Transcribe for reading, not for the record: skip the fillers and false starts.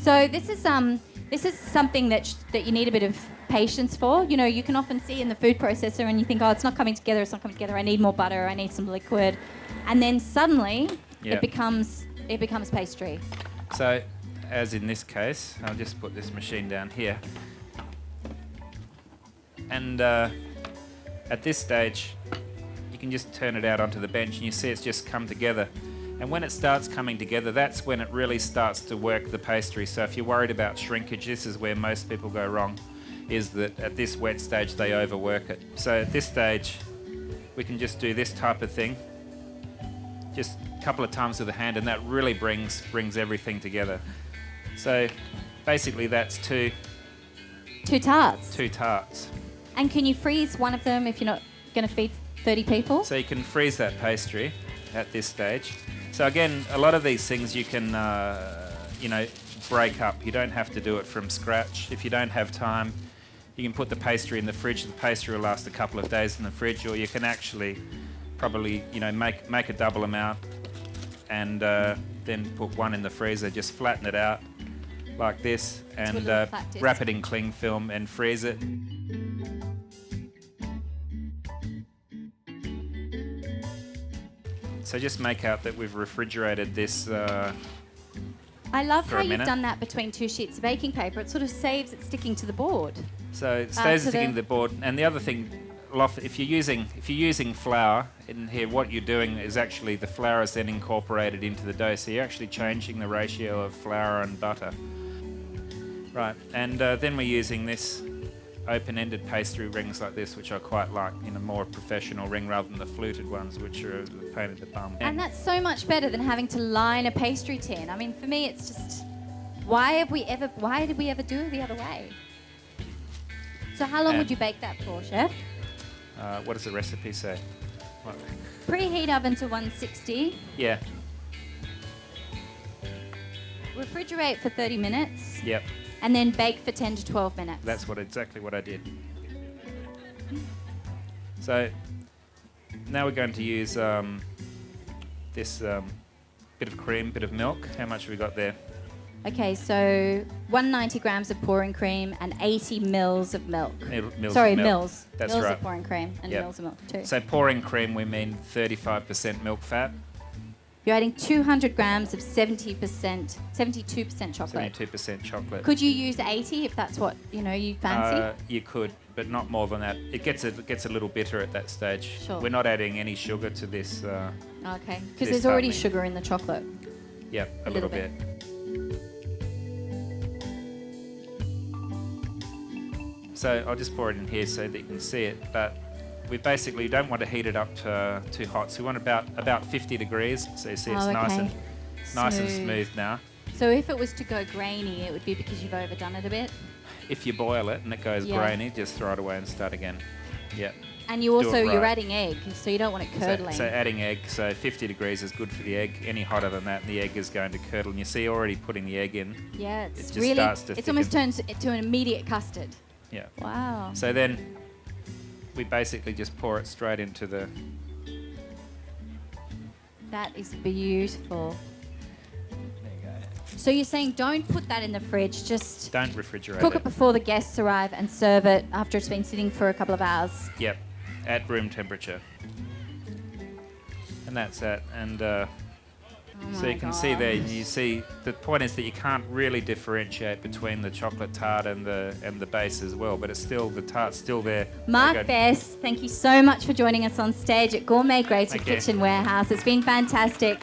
So this is something that you need a bit of patience for. You know, you can often see in the food processor and you think, oh, it's not coming together, I need more butter, I need some liquid. And then suddenly it becomes pastry. So, as in this case, I'll just put this machine down here. And at this stage, you can just turn it out onto the bench and you see it's just come together. And when it starts coming together, that's when it really starts to work the pastry. So if you're worried about shrinkage, this is where most people go wrong, is that at this wet stage, they overwork it. So at this stage, we can just do this type of thing, just a couple of times with the hand, and that really brings everything together. So basically that's two tarts. Two tarts. And can you freeze one of them if you're not going to feed 30 people? So you can freeze that pastry at this stage. So again, a lot of these things you can, break up. You don't have to do it from scratch. If you don't have time, you can put the pastry in the fridge. The pastry will last a couple of days in the fridge, or you can actually probably, make a double amount and then put one in the freezer. Just flatten it out like this and wrap it in cling film and freeze it. So just make out that we've refrigerated this I love how you've done that between two sheets of baking paper. It sort of saves it sticking to the board. So it stays sticking to the board. And the other thing, if you're using flour in here, what you're doing is actually the flour is then incorporated into the dough. So you're actually changing the ratio of flour and butter. Right, and then we're using this open-ended pastry rings like this, which I quite like, in a more professional ring rather than the fluted ones, which are a pain in the bum. And that's so much better than having to line a pastry tin. I mean, for me, it's just, why did we ever do it the other way? So how long would you bake that for, Chef? What does the recipe say? What? Preheat oven to 160. Yeah. Refrigerate for 30 minutes. Yep. And then bake for 10 to 12 minutes. That's exactly what I did. So now we're going to use this bit of cream, bit of milk. How much have we got there? Okay, so 190 grams of pouring cream and 80 mils of milk. Mils. That's mils right. of pouring cream and mils of milk too. So pouring cream, we mean 35% milk fat. You're adding 200 grams of 72% chocolate. 72% chocolate. Could you use 80 if that's what you fancy? You could, but not more than that. It gets a little bitter at that stage. Sure. We're not adding any sugar to this. Okay, because there's already sugar in the chocolate. Yep, a little bit. So I'll just pour it in here so that you can see it, but we basically don't want to heat it up too hot. So we want about 50 degrees. So you see it's nice and smooth now. So if it was to go grainy, it would be because you've overdone it a bit? If you boil it and it goes grainy, just throw it away and start again. Yeah. And you're adding egg, so you don't want it curdling. So adding egg, so 50 degrees is good for the egg. Any hotter than that, and the egg is going to curdle. And you see already putting the egg in. Yeah, it's thicken. almost turns to an immediate custard. Yeah. Wow. So then we basically just pour it straight into the... That is beautiful. There you go. So you're saying don't put that in the fridge, just... Don't refrigerate cook it before the guests arrive and serve it after it's been sitting for a couple of hours. Yep, at room temperature. And that's that. And so you can see there, you see the point is that you can't really differentiate between the chocolate tart and the base as well, but it's still, the tart's still there. Mark Best, thank you so much for joining us on stage at Gourmet Greater Kitchen Warehouse. It's been fantastic.